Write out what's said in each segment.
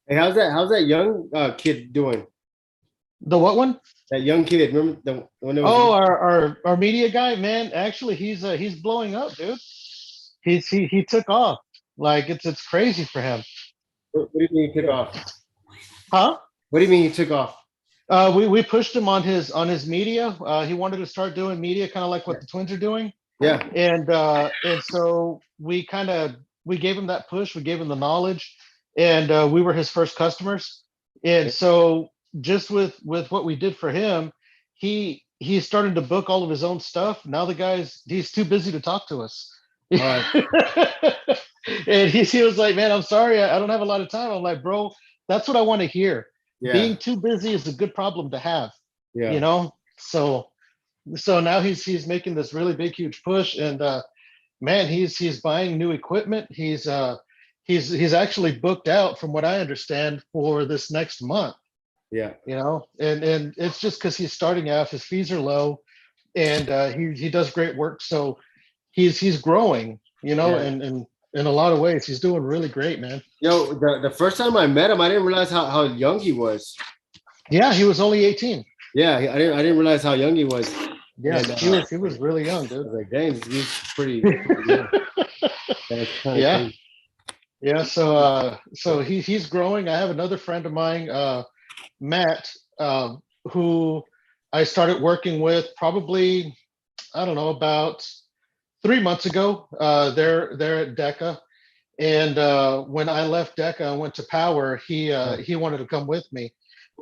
Hey, how's that young kid doing? The what one? That young kid, remember the when it was Oh, our media guy, man. Actually, he's blowing up, dude. He took off. Like it's crazy for him. what do you mean he took Yeah. off? Huh? What do you mean he took off? We pushed him on his media. He wanted to start doing media, kind of like Yeah. what the Twins are doing, Yeah. and so we gave him that push. We gave him the knowledge, and we were his first customers. And so just with what we did for him, he's starting to book all of his own stuff. Now the guy's he's too busy to talk to us. Uh, And he was like, man, I'm sorry, I don't have a lot of time. I'm like, bro, that's what I want to hear. yeah. Being too busy is a good problem to have, you Yeah. know? So now he's making this really big, huge push. And man, he's buying new equipment. He's actually booked out, from what I understand, for this next month, Yeah. and it's just because he's starting out, his fees are low, and he does great work. So he's growing, Yeah. and in a lot of ways, he's doing really great, man. Yo, the first time I met him, I didn't realize how young he was. Yeah, he was only 18. Yeah, I didn't realize how young he was. Yeah, And he was really young, I dude. was like, dang, he's pretty young. That's kind of Yeah, crazy. yeah. So he's growing. I have another friend of mine, Matt, who I started working with probably, I don't know, about 3 months ago. They're at DECA, and when I left DECA and went to Power, he wanted to come with me.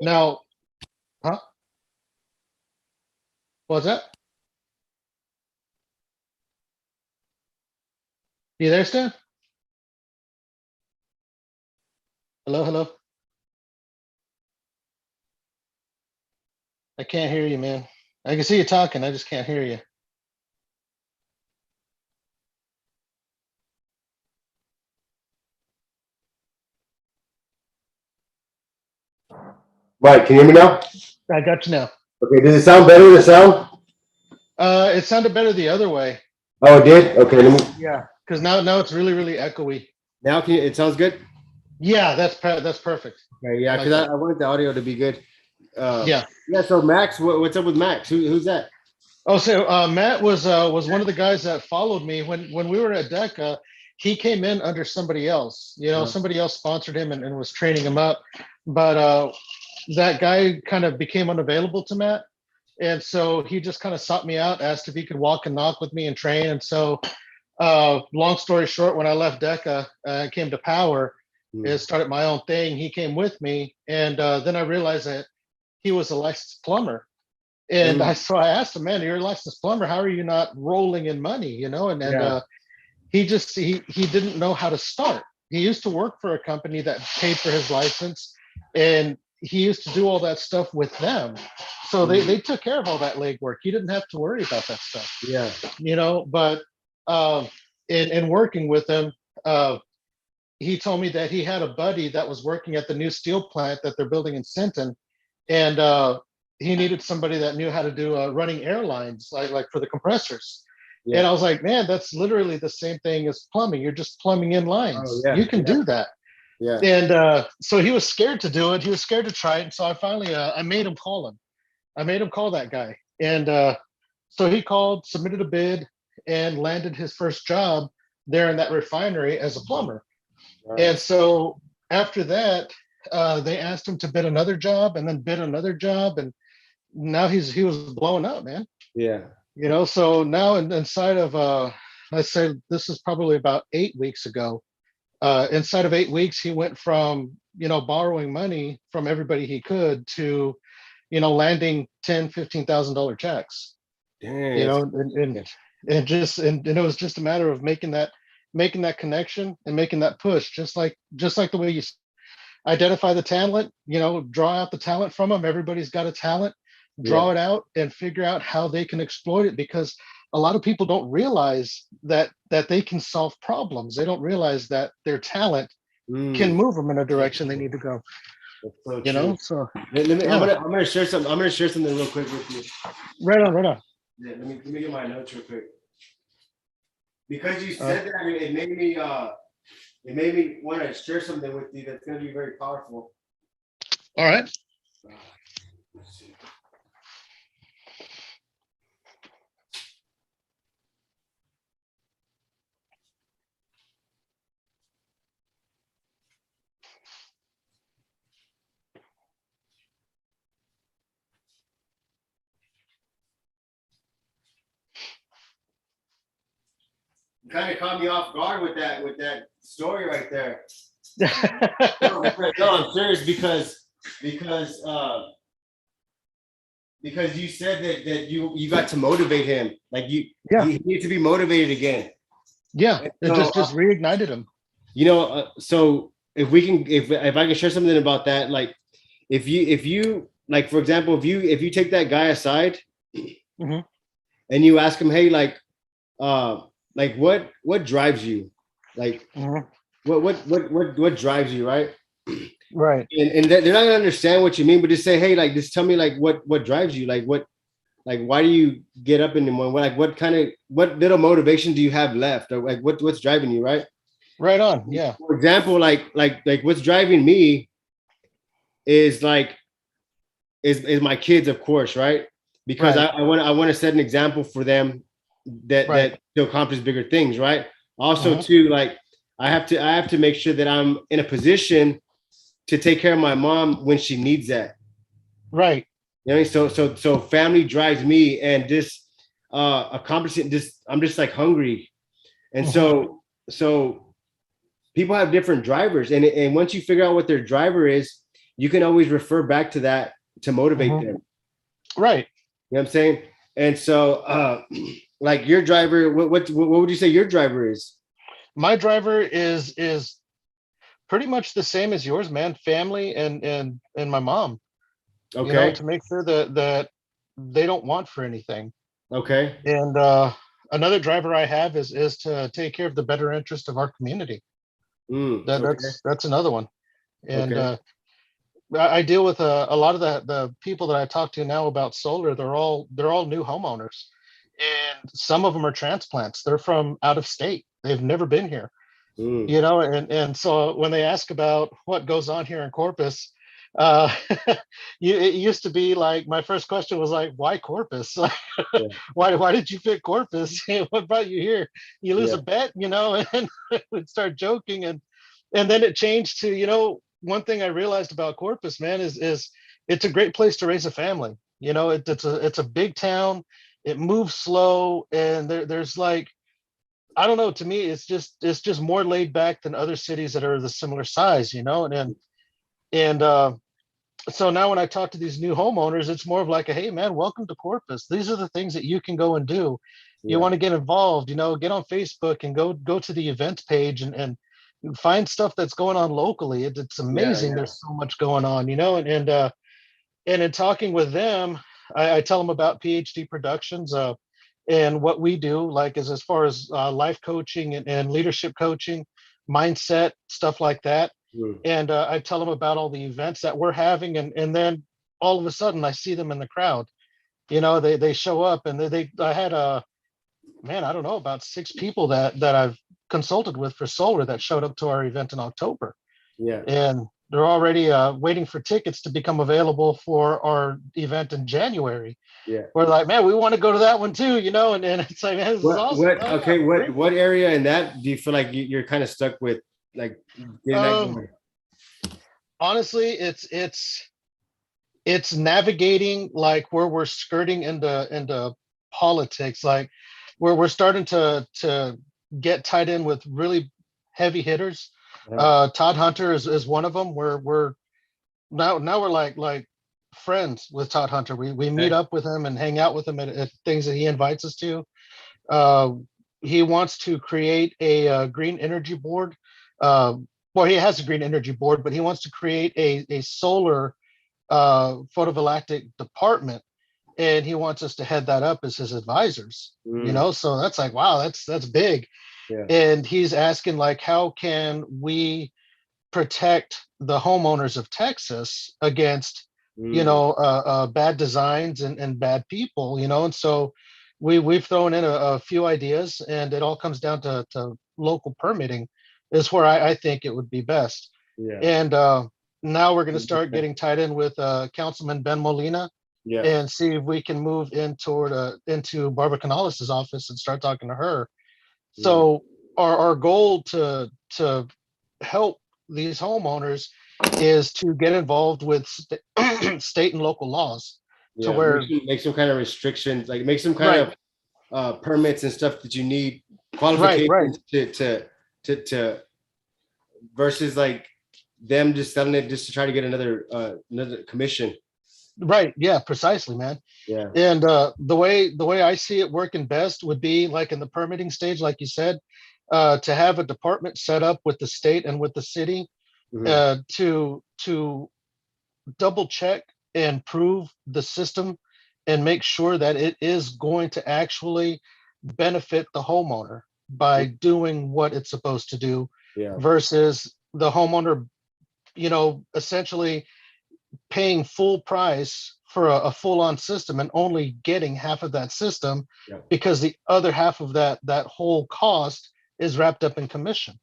Now, huh? What was that? You there, Stan? Hello, hello. I can't hear you, man. I can see you talking. I just can't hear you. Mike, can you hear me now? I got you now. Okay, does it sound better? The sound? It sounded better the other way. Oh, it did. Okay, let me. Yeah, because now it's really really echoey. Now can you, it sounds good. Yeah, that's perfect. Okay, I yeah, like because that. I wanted the audio to be good. Yeah. Yeah. So Max, what's up with Max? Who's that? Oh, so Matt was one of the guys that followed me when we were at DECA. He came in under somebody else. Uh, Somebody else sponsored him and was training him up. But that guy kind of became unavailable to Matt, and so he just kind of sought me out, asked if he could walk and knock with me and train. And so, long story short, when I left DECA, I came to Power hmm. and started my own thing. He came with me, and then I realized that he was a licensed plumber. And Mm, I asked him, man, you're a licensed plumber. How are you not rolling in money? And yeah. he didn't know how to start. He used to work for a company that paid for his license, and he used to do all that stuff with them. So they Mm, they took care of all that legwork. He didn't have to worry about that stuff, yeah. But uh, in working with him, uh, he told me that he had a buddy that was working at the new steel plant that they're building in Sinton, and he needed somebody that knew how to do running airlines, like for the compressors. And Yeah. I was like, man, that's literally the same thing as plumbing. You're just plumbing in Oh lines. yeah. You can Yeah. do that. Yeah. And so he was scared to do it. He was scared to try it. And so I finally, I made him call him. I made him call that guy. And so he called, submitted a bid, and landed his first job there in that refinery as a plumber. All right. And so after that, they asked him to bid another job and then bid another job. And now he was blowing up, man. Yeah. So now inside of let's say this is probably about 8 weeks ago. Inside of 8 weeks, he went from borrowing money from everybody he could to landing 10, $15,000 checks. Dang. You know, and it was just a matter of making that connection and making that push, just like the way you identify the talent, draw out the talent from them. Everybody's got a talent, Yeah. draw it out and figure out how they can exploit it, because a lot of people don't realize that they can solve problems. They don't realize that their talent can Mm, move them in a direction they need to go, that's so true. so Let me, yeah. I'm gonna share something. I'm gonna share something real quick with you. Right on, right on. Yeah, let me get my notes real quick. Because you uh, said that, I mean, it made me. it made me want to share something with you that's going to be very powerful. All right. Let's see. You kind of caught me off guard with that story right there. No, I'm serious because you said that you got to motivate him, like Yeah. he needs to be motivated again. Yeah, it So, just reignited him. So if we can, if I can share something about that, like if you like, for example, if you take that guy aside Mhm. and you ask him, hey, like what drives you, like Mhm. what drives you, right? Right. And they're not gonna understand what you mean, but just say, hey, like, just tell me, like, what drives you, like why do you get up in the morning, like what little motivation do you have left, or like what's driving you, right? Right on. Yeah. For example, like what's driving me is like is my kids, of course, right? Because Right. I want to set an example for them that Right. to accomplish bigger things, right? Also, Mhm. too, like I have to make sure that I'm in a position to take care of my mom when she needs that. Right. You know, so family drives me, and just accomplishing this. I'm just like hungry, and Mhm. so people have different drivers, and once you figure out what their driver is, you can always refer back to that to motivate Mhm. them. Right. You know what I'm saying? And so, like your driver, what would you say your driver is? My driver is pretty much the same as yours, man. Family and my mom. Okay, To make sure that they don't want for anything. okay, And another driver I have is to take care of the better interest of our community. okay, That's another one. And okay. I deal with a lot of the people that I talk to now about solar. They're all new homeowners, and some of them are transplants. They're from out of state. They've never been here. Mm, And so when they ask about what goes on here in Corpus, uh, it used to be like my first question was like, why Corpus? Like, yeah, why did you pick Corpus? What brought you here? You lose yeah, a bet, and we'd start joking, and then it changed to, one thing I realized about Corpus, man, is it's a great place to raise a family. It's a big town. It moves slow, and there's like, I don't know. To me, it's just more laid back than other cities that are the similar size, and so now when I talk to these new homeowners, it's more of like a, hey man, welcome to Corpus. These are the things that you can go and do. You yeah, want to get involved, get on Facebook and go to the events page and find stuff that's going on locally. It's yeah, amazing. yeah. There's so much going on, and in talking with them, I tell them about PhD Productions. And what we do, like, is as far as life coaching and leadership coaching, mindset, stuff like that. Mm, And I tell them about all the events that we're having, and then all of a sudden I see them in the crowd. They show up, and I had man, I don't know, about 6 people that I've consulted with for solar that showed up to our event in October, yeah, and they're already waiting for tickets to become available for our event in January. yeah. We're like, man, we want to go to that one too, and it's like, man, this is awesome. What? Oh yeah, Okay, bring what area in that do you feel like you're kind of stuck with, like it. getting that going? Honestly, it's navigating, like, where we're skirting into politics, like where we're starting to get tied in with really heavy hitters. Uh, Todd Hunter is one of them. We're now we're like friends with Todd Hunter. We meet okay. up with him and hang out with him at things that he invites us to. Uh, he wants to create a green energy board. Uh, well, he has a green energy board, but he wants to create a solar photovoltaic department, and he wants us to head that up as his advisors. Mm, So that's like, wow, that's big. yeah. And he's asking, like, how can we protect the homeowners of Texas against, Mm, bad designs and bad people, and so we've thrown in a few ideas, and it all comes down to local permitting. is where I think it would be best. Yeah. And now we're going to start getting tied in with Councilman Ben Molina Yeah. and see if we can move into Barbara Canales' office and start talking to her. So our goal to help these homeowners is to get involved with state and local laws to where make some kind of restrictions, like make some kind of permits and stuff that you need, qualifications to versus like them just selling it just to try to get another commission. Right. Yeah, precisely, man. Yeah. And the way I see it working best would be like in the permitting stage, like you said, to have a department set up with the state and with the city to double check and prove the system and make sure that it is going to actually benefit the homeowner by doing what it's supposed to do versus the homeowner, essentially paying full price for a full-on system and only getting half of that system because the other half of that whole cost is wrapped up in commission.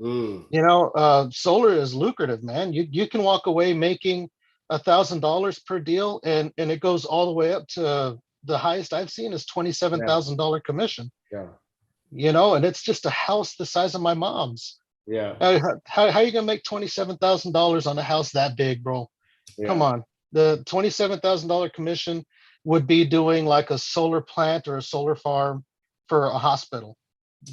Solar is lucrative, man. You can walk away making $1,000 per deal, and it goes all the way up to the highest I've seen is $27,000 commission. And it's just a house the size of my mom's. How are you gonna make $27,000 on a house that big, bro? Come on. The $27,000 commission would be doing like a solar plant or a solar farm for a hospital,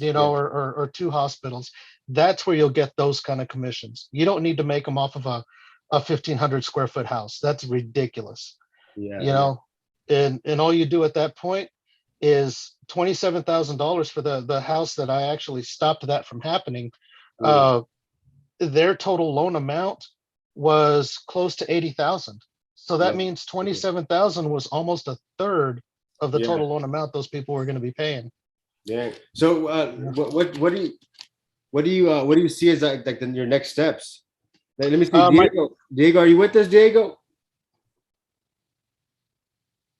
or two hospitals. That's where you'll get those kind of commissions. You don't need to make them off of a 1,500 square foot house. That's ridiculous. And all you do at that point is $27,000 for the house that I actually stopped that from happening. Their total loan amount was close to 80,000. So that means 27,000 was almost a third of the total loan amount those people were going to be paying. So what do you see as like your next steps? Let me see. Diego, are you with us, Diego?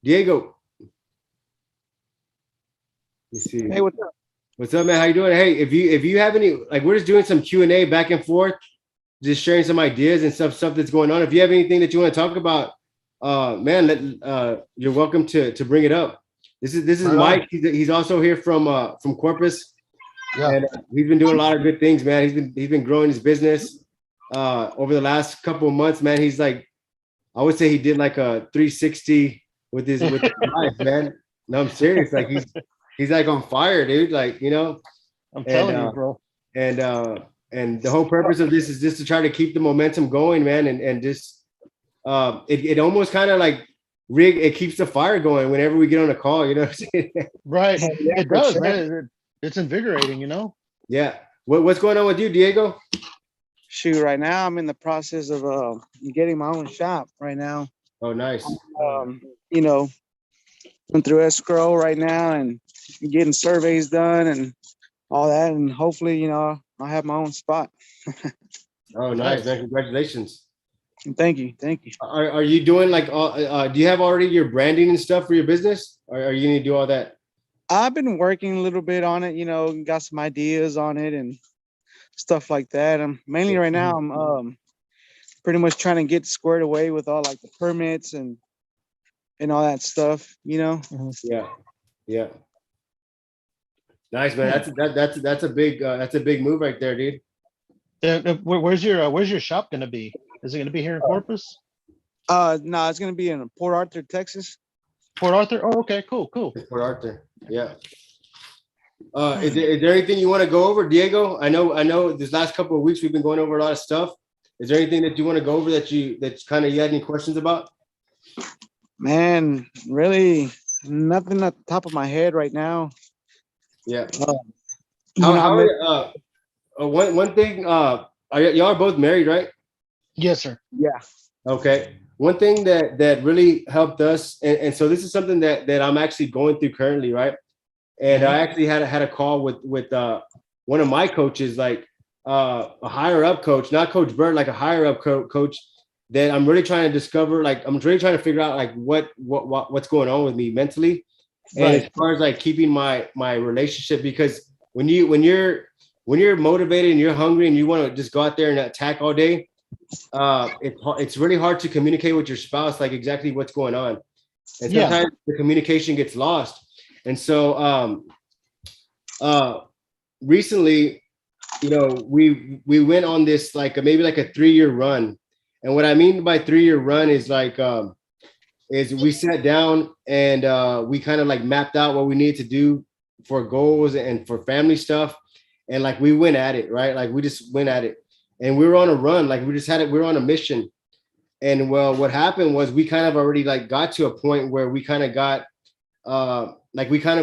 Let me see. Hey, what's up? What's up, man? How you doing? Hey, if you have any, like, we're just doing some Q&A back and forth, just sharing some ideas and stuff that's going on. If you have anything that you want to talk about, man, you're welcome to bring it up. This is Mike. He's also here from Corpus. And he's been doing a lot of good things, man. He's been growing his business over the last couple of months, man. He's like, I would say he did like a 360 with his life, man. No, I'm serious. Like he's like on fire, dude. Like, I'm telling you, bro. And the whole purpose of this is just to try to keep the momentum going, man. And just it almost kind of like it keeps the fire going whenever we get on a call, you know what I'm saying? Right. It does, man. It's invigorating, Yeah. What's going on with you, Diego? Shoot, right now I'm in the process of getting my own shop right now. Oh, nice. Went through escrow right now and getting surveys done and all that, and hopefully, I'll have my own spot. Oh, nice, man. Congratulations. Thank you. Are you doing like do you have already your branding and stuff for your business? Or are you gonna do all that? I've been working a little bit on it, got some ideas on it and stuff like that. I'm mainly right now I'm pretty much trying to get squared away with all like the permits and all that stuff, Yeah. Nice, man. That's a big move right there, dude. Where's your shop gonna be? Is it gonna be here in Corpus? No, it's gonna be in Port Arthur, Texas. Port Arthur? Oh, okay, cool. Port Arthur. Yeah. Is there anything you want to go over, Diego? I know this last couple of weeks we've been going over a lot of stuff. Is there anything that you want to go over that kind of you had any questions about? Man, really nothing at the top of my head right now. Yeah. One thing, y'all are both married, right? Yes, sir. Yeah. Okay. One thing that really helped us, and so this is something that I'm actually going through currently, right? And I actually had a call with one of my coaches, like a higher up coach, not Coach Burt, like a higher up coach that I'm really trying to discover. Like I'm really trying to figure out like what's going on with me mentally, and as far as like keeping my relationship, because when you're when you're motivated and you're hungry and you want to just go out there and attack all day, it's really hard to communicate with your spouse, like exactly what's going on. And Yeah. sometimes the communication gets lost. And so recently, you know, we went on this like maybe like a 3-year run. And what I mean by 3-year run is like is we sat down and we kind of like mapped out what we needed to do for goals and for family stuff. And like we went at it, right? Like we just went at it. And we were on a run, like we just had it, we were on a mission. And well, what happened was we kind of already like got to a point where we kind of got we kind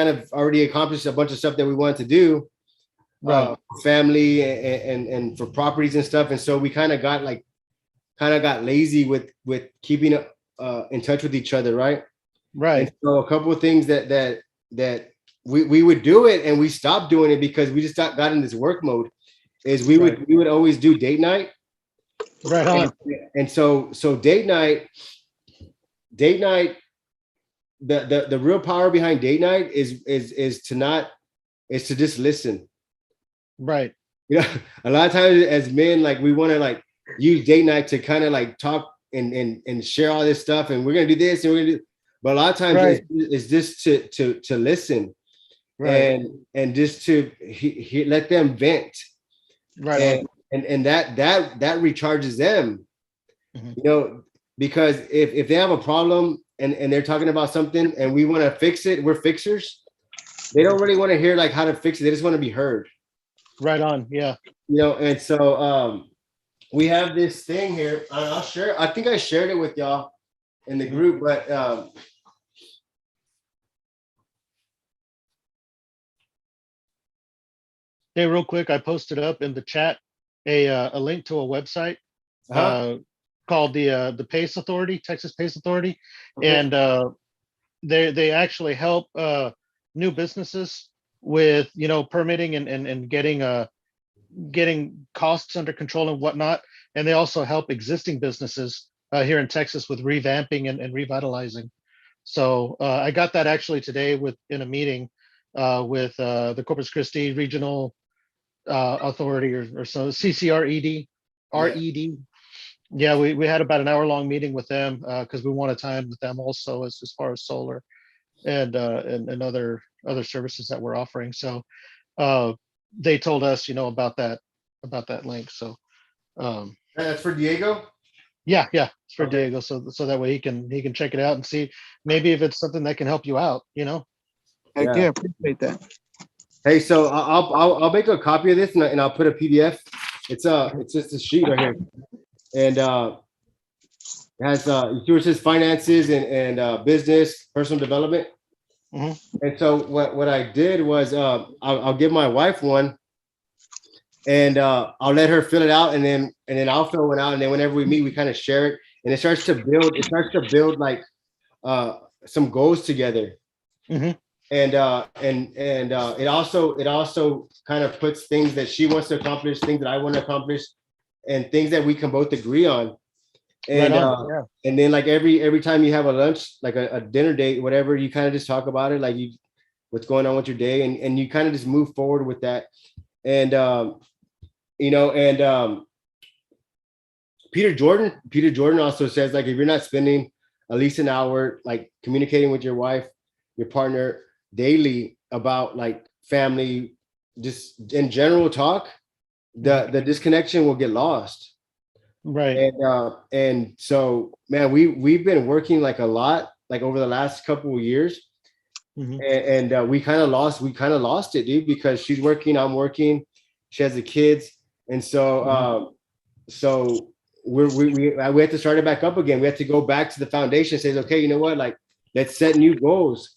of already accomplished a bunch of stuff that we wanted to do, Right. for family and for properties and stuff. And so we kind of got lazy with keeping in touch with each other, right? Right. And so a couple of things that we would do it and we stopped doing it because we just got in this work mode. Is we would always do date night. Right on. And so date night, the real power behind date night is to just listen. Right. You know, a lot of times as men, like we want to like use date night to kind of like talk and share all this stuff, and we're gonna do this and we're gonna do. But a lot of times Right. it's just to listen, Right. and just to let them vent, Right. and that recharges them. Mhm. You know, because if they have a problem and they're talking about something and we want to fix it, we're fixers. They don't really want to hear like how to fix it. They just want to be heard. Right on. Yeah. You know, and so we have this thing here. I'll share. I think I shared it with y'all in the group, but Hey, real quick, I posted up in the chat a link to a website called the PACE Authority, Texas PACE Authority, Okay. and they actually help new businesses with permitting and getting costs under control and whatnot, and they also help existing businesses here in Texas with revamping and revitalizing. So I got that actually today in a meeting with the Corpus Christi Regional Authority or so CCRED, RED. Yeah, we had about an hour-long meeting with them because we want to time with them also as far as solar and other services that we're offering. So they told us, about that link. So That's for Diego. yeah, it's for Okay. Diego. So that way he can check it out and see maybe if it's something that can help you out. Heck Yeah. yeah, appreciate that. Hey, so I'll make a copy of this and I'll put a PDF. It's just a sheet right here, and it has you see where it says finances and business, personal development. Mhm. And so what I did was I'll give my wife one, and I'll let her fill it out, and then I'll fill one out, and then whenever we meet, we kind of share it, and it starts to build like some goals together. Mhm. And it also kind of puts things that she wants to accomplish, things that I want to accomplish, and things that we can both agree on. And Right on. Yeah. and then like every time you have a lunch, like a dinner date, whatever, you kind of just talk about it, like what's going on with your day, and you kind of just move forward with that. And Peter Jordan also says, like, if you're not spending at least an hour like communicating with your wife, your partner daily about like family, just in general talk, the disconnection will get lost. Right. And so, man, we've been working like a lot, like over the last couple of years, Mhm. and we kind of lost it, dude, because she's working, I'm working, she has the kids, and so so we had to start it back up again. We had to go back to the foundation and say, okay, you know what, like, let's set new goals.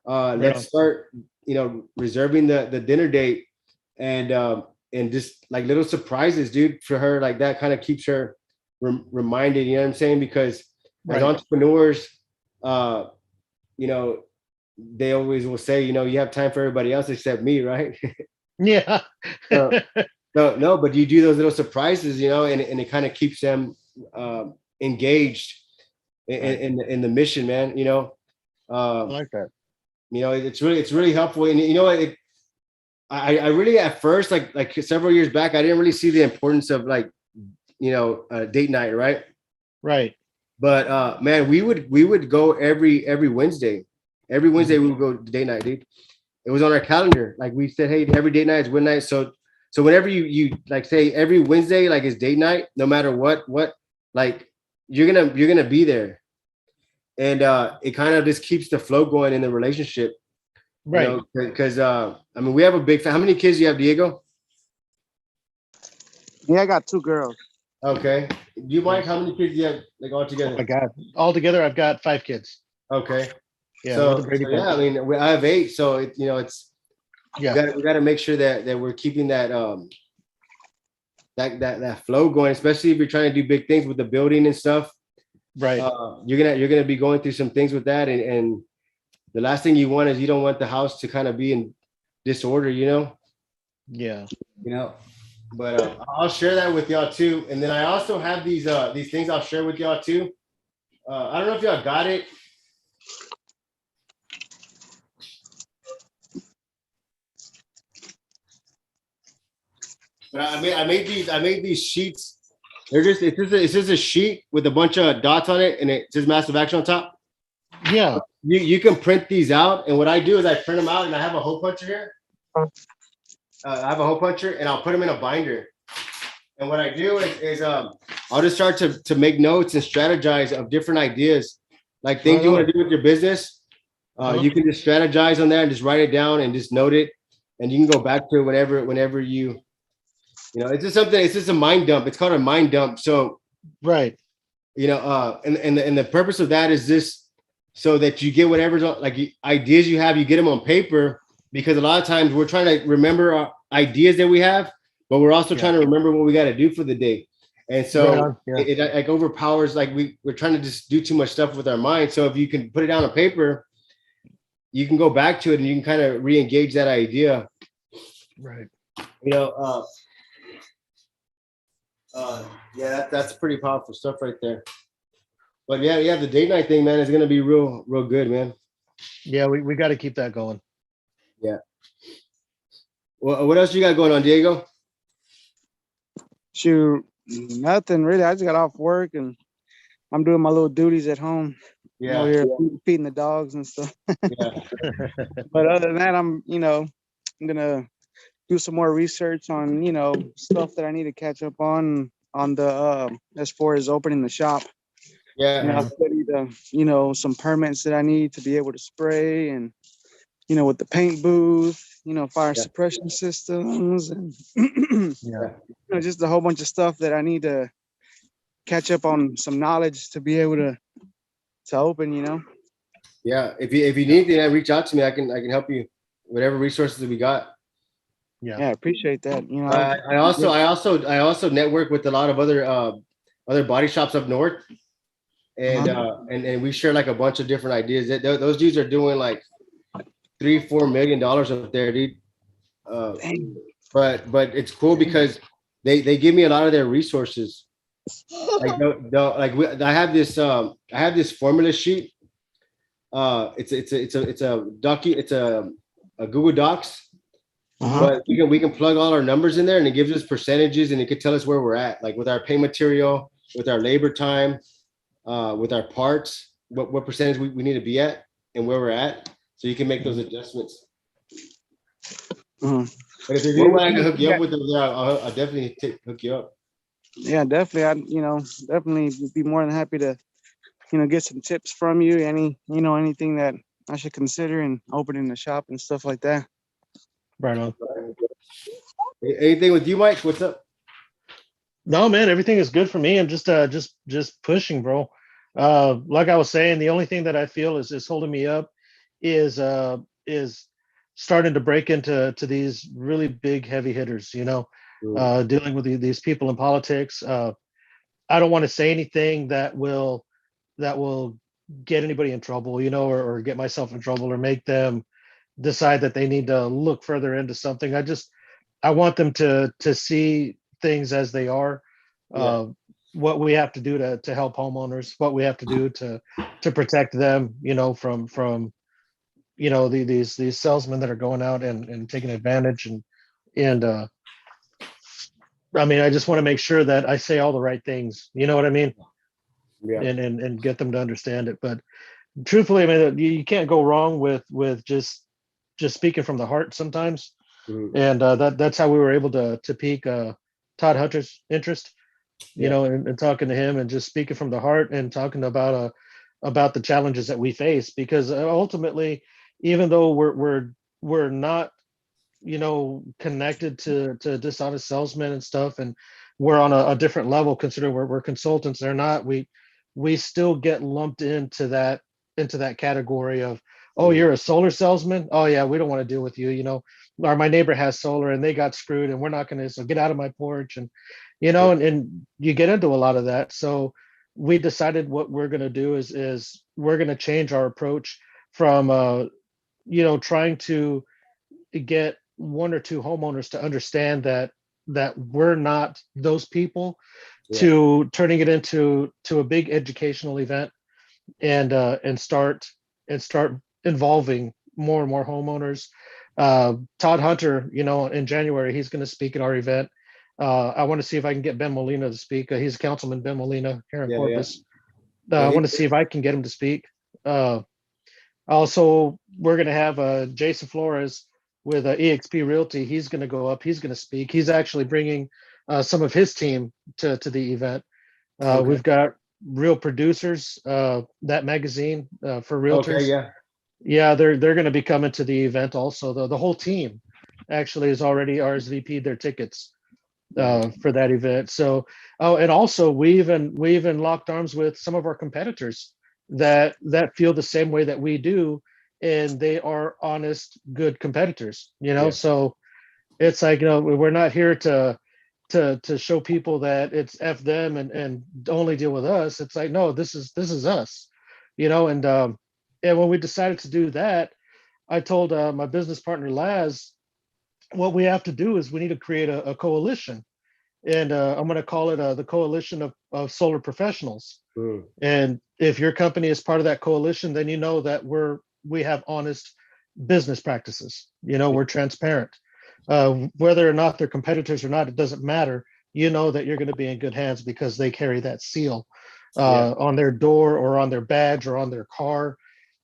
Let's start, reserving the dinner date, and just like little surprises, dude, for her. Like that kind of keeps her reminded, you know what I'm saying? Because as entrepreneurs, they always will say, you have time for everybody else except me, right? Yeah. No, but you do those little surprises, and it kind of keeps them engaged in the mission, man. I like that. It's really helpful, and I really at first like several years back, I didn't really see the importance of like date night, right? Right. But man, we would go every Wednesday. Every Wednesday we would go to date night, dude. It was on our calendar. Like we said, hey, every date night is one night. So whenever you like say every Wednesday like is date night, no matter what like you're gonna be there, and it kind of just keeps the flow going in the relationship. Right. Because I mean we have a big. How many kids do you have, Diego? Yeah, I got 2 girls. Okay. Do you mind how many kids do you have like all Oh together? my God. Altogether, I've got 5 kids. Okay. Yeah. So, we're the Brady so yeah, I Bunch. mean I have 8, so it's Yeah. we got to make sure that we're keeping that that flow going, especially if you're trying to do big things with the building and stuff. Right. You're gonna be going through some things with that, and the last thing you want is you don't want the house to kind of be in disorder, Yeah. But I'll share that with y'all too, and then I also have these things I'll share with y'all too. I don't know if y'all got it. But I made these sheets. It's just a sheet with a bunch of dots on it, and it says Massive Action on top. Yeah. You can print these out, and what I do is I print them out, and I have a hole puncher here. I have a hole puncher, and I'll put them in a binder. And what I do is I'll just start to make notes and strategize of different ideas, like things you want to do with your business. You can just strategize on that and just write it down and just note it, and you can go back to it whenever you it's just something. It's just a mind dump. It's called a mind dump. So Right. and the purpose of that is this, so that you get whatever's like ideas you have, you get them on paper, because a lot of times we're trying to remember our ideas that we have, but we're also trying to remember what we got to do for the day. And so it like overpowers, like we're trying to just do too much stuff with our mind. So if you can put it down on paper, you can go back to it and you can kind of re-engage that idea. Right. Yeah, that's pretty powerful stuff right there. But yeah, the date night thing, man, is gonna be real good, man. Yeah, we got to keep that going. Yeah. Well, what else you got going on, Diego? Shoot, nothing really. I just got off work and I'm doing my little duties at home. Yeah. Here feeding the dogs and stuff. Yeah. But other than that, I'm gonna do some more research on stuff that I need to catch up on the as far as opening the shop. Yeah. I studied some permits that I need to be able to spray, and with the paint booth, fire suppression systems, and just a whole bunch of stuff that I need to catch up on, some knowledge to be able to open. Yeah. If you need anything, reach out to me. I can help you. Whatever resources we got. Yeah, I appreciate that. I also network with a lot of other body shops up north, and and we share like a bunch of different ideas. Those dudes are doing like $3-4 million up there, dude. But it's cool because they give me a lot of their resources. I have this formula sheet. It's a Google Docs. But we can plug all our numbers in there, and it gives us percentages, and it could tell us where we're at, like with our pay material, with our labor time, with our parts, what percentage we need to be at and where we're at, so you can make those adjustments. But if there's anyone I can hook you up with, I'll definitely hook you up. Yeah, definitely. I definitely would be more than happy to get some tips from you. Anything that I should consider in opening the shop and stuff like that. Right on. Anything with you, Mike? What's up? No, man, everything is good for me. I'm just pushing, bro. Like I was saying, the only thing that I feel is holding me up is starting to break into these really big heavy hitters, dealing with these people in politics. I don't want to say anything that will get anybody in trouble, or get myself in trouble or make them decide that they need to look further into something. I want them to see things as they are. What we have to do to help homeowners, what we have to do to protect them, from these salesmen that are going out and taking advantage and I mean, I just want to make sure that I say all the right things. You know what I mean? Yeah. And get them to understand it. But truthfully, I mean, you can't go wrong with just speaking from the heart sometimes. Mhm. And that's how we were able to pique Todd Hunter's interest, Yeah. and talking to him and just speaking from the heart and talking about the challenges that we face. Because ultimately, even though we're not connected to dishonest salesmen and stuff, and we're on a different level considering we're consultants. They're not. We still get lumped into that category of, oh, you're a solar salesman. Oh yeah, we don't want to deal with you. Or my neighbor has solar and they got screwed and we're not going to. So get out of my porch. And and you get into a lot of that. So we decided what we're going to do is we're going to change our approach from trying to get one or two homeowners to understand that we're not those people, Yeah. to turning it into a big educational event, and start involving more and more homeowners. Todd Hunter, in January, he's going to speak at our event. I want to see if I can get Ben Molina to speak. He's Councilman Ben Molina here in Yeah, Corpus. Yeah, I want to see if I can get him to speak. Also, we're going to have Jason Flores with EXP Realty. He's going to go up. He's going to speak. He's actually bringing some of his team to the event. Okay. We've got Real Producers, that magazine for realtors. Okay, yeah. Yeah, they're going to be coming to the event also. The whole team actually is already RSVP'd their tickets for that event. So, and also we even locked arms with some of our competitors that feel the same way that we do, and they are honest, good competitors. Yeah. So it's like, we're not here to show people that it's F them and only deal with us. It's like, no, this is us, and when we decided to do that, I told my business partner Laz, what we have to do is we need to create a coalition, and I'm going to call it the Coalition of Solar Professionals. Mm. And if your company is part of that coalition, then you know that we have honest business practices. We're transparent. Whether or not they're competitors or not, it doesn't matter. You know that you're going to be in good hands because they carry that seal on their door or on their badge or on their car.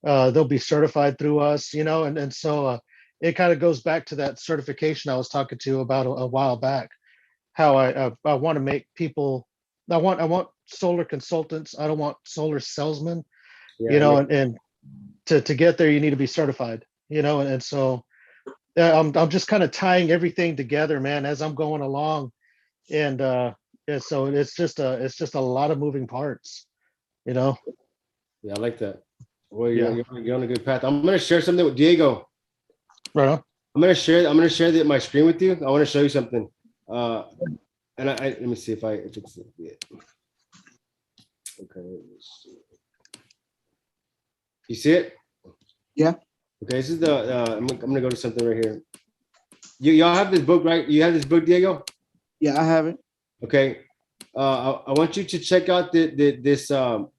They'll be certified through us, and so it kind of goes back to that certification I was talking to you about a while back. How I want to make people. I want solar consultants. I don't want solar salesmen. Yeah, And to get there, you need to be certified. And so I'm just kind of tying everything together, man, as I'm going along, and so it's just a lot of moving parts. Yeah, I like that. Well, Yeah. you're on a good path. I'm gonna share something with Diego. Right on. I'm gonna share my screen with you. I want to show you something. And I let me see if it's it. Okay. Let's see. You see it? Yeah. Okay, this is I'm gonna go to something right here. Y'all have this book, right? You have this book, Diego? Yeah, I have it. Okay. I want you to check out this on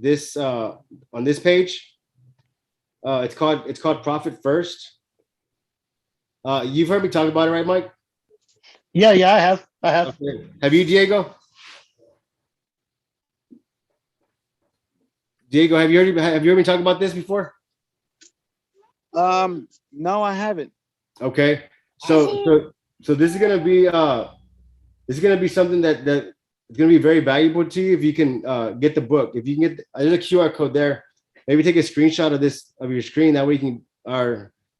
this page. It's called Profit First. You've heard me talk about it, right, Mike? Yeah, I have. Okay. Have you, Diego? Diego, have you heard me talk about this before? No, I haven't. Okay. So this is gonna be something that it's gonna be very valuable to you if you can get the book. If you can get there's a QR code there. Maybe take a screenshot of your screen. That way you can.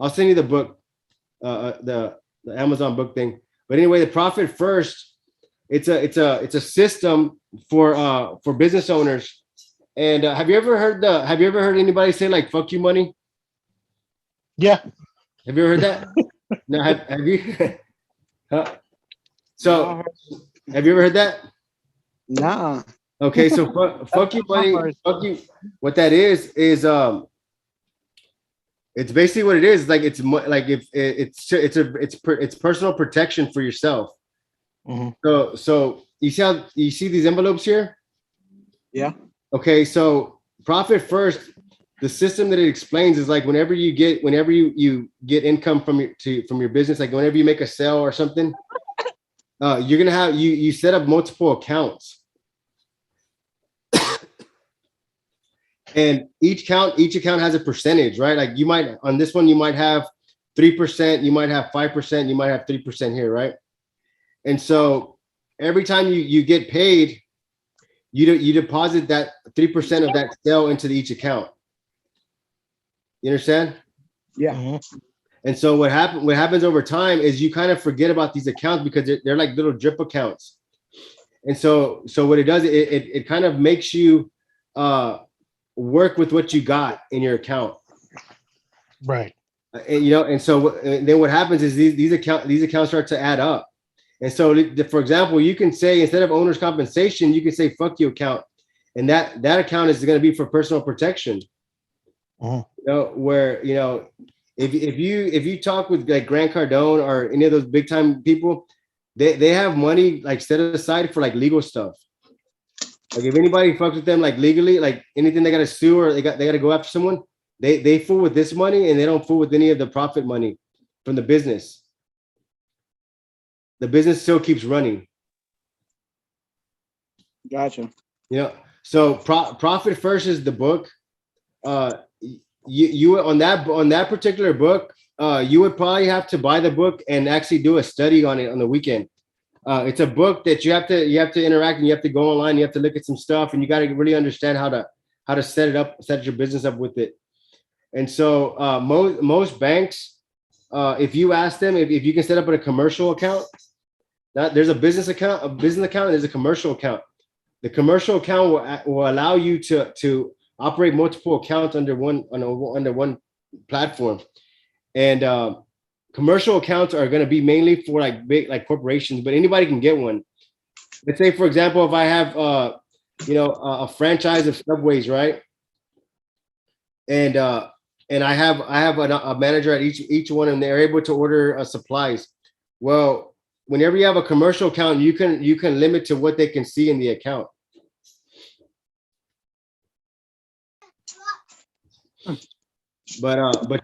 I'll send you the book, the Amazon book thing. But anyway, the Profit First. It's a system for business owners. And have you ever heard anybody say like "fuck you, money"? Yeah. Have you ever heard that? No, have you? Huh? So, have you ever heard that? Nah. Okay, so fuck you, money. Fuck you. What that is it's basically what it is. Like it's like if it's personal protection for yourself. Mm-hmm. So you see these envelopes here? Yeah. Okay, so Profit First. the system that it explains is like whenever you get income from your business, like whenever you make a sale or something, you're gonna have you set up multiple accounts. And each account has a percentage, right? Like you might, on this one, you might have 3%, you might have 5%, you might have 3% here, right? And so every time you get paid, you deposit that 3% of that sale into each account. You understand? Yeah. Mhm. And so what happens over time is you kind of forget about these accounts because they're like little drip accounts. And so what it does, it kind of makes you work with what you got in your account. Right. And, and so then what happens is these accounts start to add up. And so, for example, you can say, instead of owner's compensation, you can say fuck you account, and that account is going to be for personal protection. Mhm. Where if you talk with like Grant Cardone or any of those big time people, they have money like set aside for like legal stuff. Like if anybody fucks with them like legally, like anything they got to sue or they got to go after someone, they fool with this money and they don't fool with any of the profit money from the business. The business still keeps running. Gotcha. So Profit First is the book. You on that particular book, you would probably have to buy the book and actually do a study on it on the weekend. It's a book that you have to interact and you have to go online. You have to look at some stuff and you got to really understand how to set your business up with it. And so most banks, if you ask them if you can set up a commercial account, there's a business account, and there's a commercial account. The commercial account will allow you to operate multiple accounts under one platform. And commercial accounts are going to be mainly for like big like corporations, but anybody can get one. Let's say, for example, if I have a franchise of Subways, right? And I have a manager at each one, and they're able to order supplies. Well, whenever you have a commercial account, you can limit to what they can see in the account. But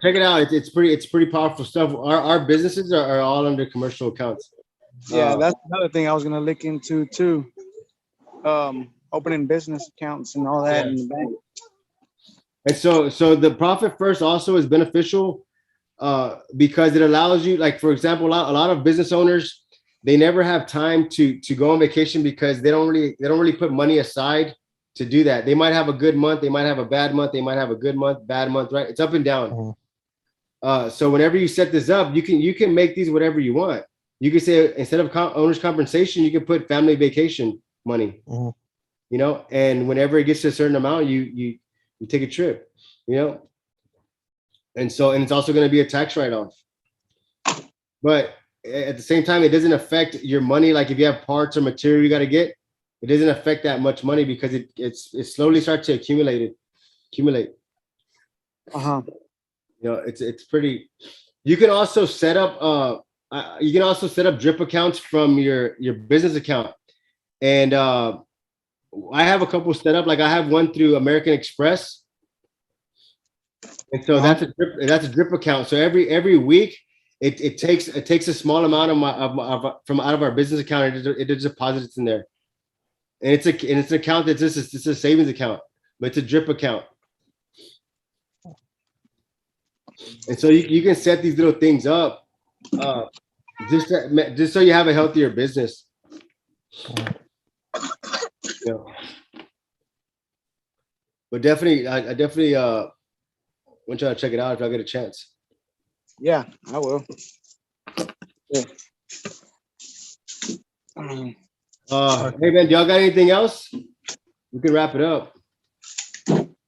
check it out. It's pretty powerful stuff. Our businesses are all under commercial accounts. Yeah, that's another thing I was gonna look into too. Opening business accounts and all that in the bank. And so the Profit First also is beneficial because it allows you, like, for example, a lot of business owners, they never have time to go on vacation because they don't really put money aside to do that. They might have a good month, they might have a bad month, they might have a good month, bad month, right? It's up and down. Mm-hmm. So whenever you set this up, you can make these whatever you want. You can say, instead of owner's compensation, you can put family vacation money. Mm-hmm. And whenever it gets to a certain amount, you take a trip, and it's also going to be a tax write-off. But at the same time, it doesn't affect your money. Like if you have parts or material you got to get, it doesn't affect that much money because it slowly starts to accumulate. It's pretty. You can also set up drip accounts from your business account, and I have a couple set up. Like I have one through American Express, and so that's a drip account. So every week, it takes a small amount from out of our business account. It deposits in there, and it's an account that's it's a savings account, but it's a drip account. And so you can set these little things up, just so you have a healthier business. But definitely, I definitely want you to check it out if I get a chance. Yeah, I will. Yeah. Hey man, do y'all got anything else? We can wrap it up.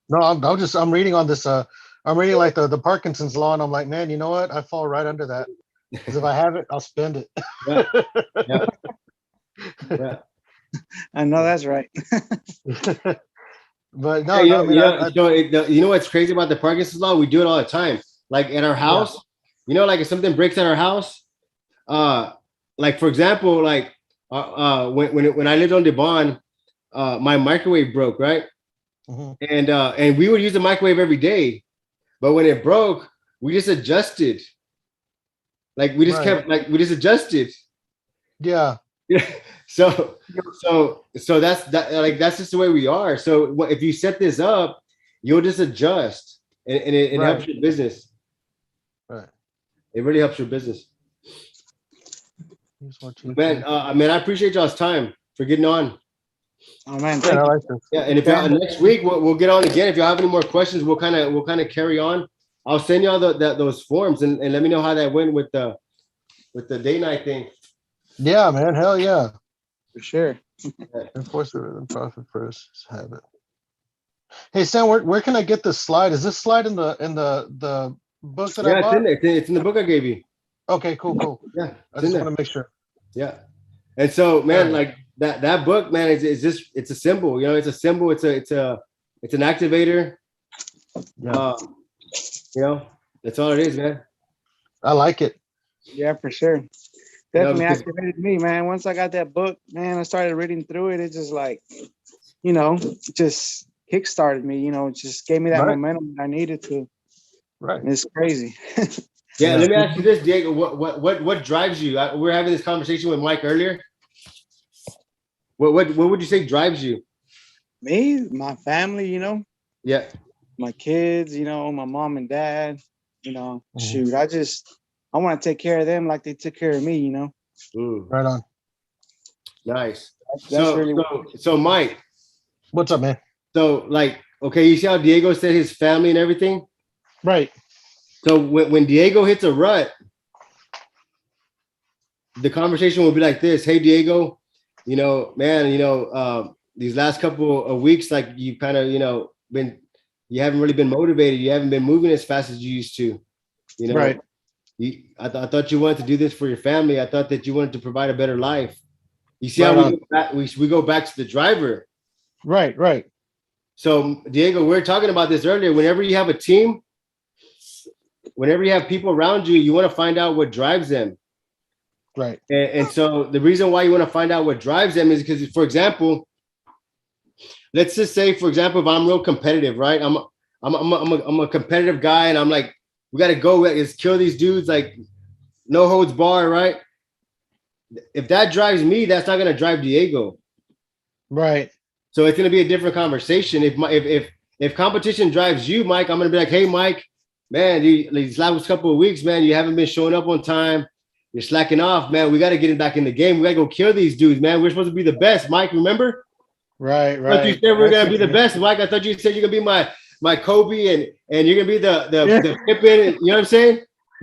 No, I'm reading on this. I'm reading like the Parkinson's law, and I'm like, man, you know what? I fall right under that. Because if I have it, I'll spend it. Yeah. I know that's right. But no, Hey, you know what's crazy about the Parkinson's law? We do it all the time. Like at our house, like if something breaks at our house, like for example, like when I lived on Devon, my microwave broke, right? Mhm. and we would use the microwave every day, but when it broke, we just adjusted. Like we just Right. kept like we just adjusted. Yeah. So that's that's just the way we are. So if you set this up, you'll just adjust, and it Right. helps your business. Right. It really helps your business. Here's what you Man, do. man, I appreciate y'all's time for getting on. Oh man, Yeah, thank I you. like this. Yeah, and if y'all next week we'll get on again. If y'all have any more questions, we'll kind of carry on. I'll send y'all those forms and let me know how that went with the date night thing. Yeah, man. Hell yeah. For sure. Enforce the rhythm profit first habit. Hey Sam, where can I get this slide? Is this slide in the book that I Yeah, it's bought? in there. It's in the book I gave you. Okay, cool. Yeah, I it's in just there. want to make sure. Yeah. And so, man, Alright. like that book, man, is just it's a symbol. You know, it's a symbol. It's an activator. Yeah. You know, that's all it is, man. I like it. Yeah, for sure. Yeah, Definitely because- activated me, man. Once I got that book, man, I started reading through it. It just like, you know, just kickstarted me. You know, it just gave me that Right. momentum that I needed to. Right. And it's crazy. Yeah, Yeah. let me ask you this, Diego. What drives you? We were having this conversation with Mike earlier. What would you say drives you? Me, my family, you know, Yeah. my kids, you know, my mom and dad, you know, Mhm. shoot, I want to take care of them like they took care of me, you know. Mm, Right on. nice. That's really So Mike. What's up, man? So like, okay, you see how Diego said his family and everything. Right. So when Diego hits a rut, the conversation will be like this: Hey, Diego, you know, man, you know, these last couple of weeks, like you kind of, you know, you haven't really been motivated. You haven't been moving as fast as you used to. You know, Right. I thought you wanted to do this for your family. I thought that you wanted to provide a better life. You see Right how on. we go back to the driver. Right. So Diego, we were talking about this earlier. Whenever you have a team, whenever you have people around you, you want to find out what drives them. Right. And so the reason why you want to find out what drives them is because, for example, let's just say, for example, if I'm real competitive, right? I'm a competitive guy, and I'm like, we got to go, let's kill these dudes, like no holds bar, right? If that drives me, that's not gonna drive Diego. Right. So it's gonna be a different conversation. If competition drives you, Mike, I'm gonna be like, hey, Mike, man, these last couple of weeks, man, you haven't been showing up on time. You're slacking off, man. We got to get it back in the game. We got to go kill these dudes, man. We're supposed to be the best, Mike. Remember? Right. I thought you Right. said we're I gonna see be the what you best, Mike. I thought you said you're gonna be my Kobe and you're gonna be the Pippen. You know what I'm saying?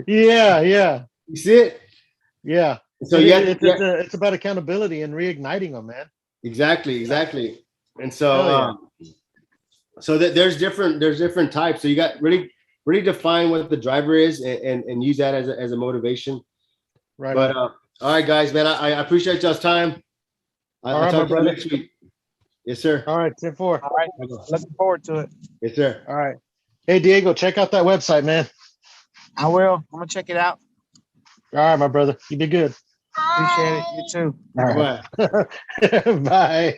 mean. Yeah. You see it? Yeah. So yeah, It's about accountability and reigniting them, man. exactly. And so Hell so that there's different types. So you got really define what the driver is and use that as a motivation. Right. But on. all right, guys, man, I appreciate y'all's time. All I'll right, talk my to you brother. next week. Yes, sir. All right. 10-4. all right. Looking forward to it. Yes, sir. All right. Hey, Diego, check out that website, man. I will. I'm gonna check it out. All right, my brother. You be good. Appreciate it. You too. All Bye. right. Bye.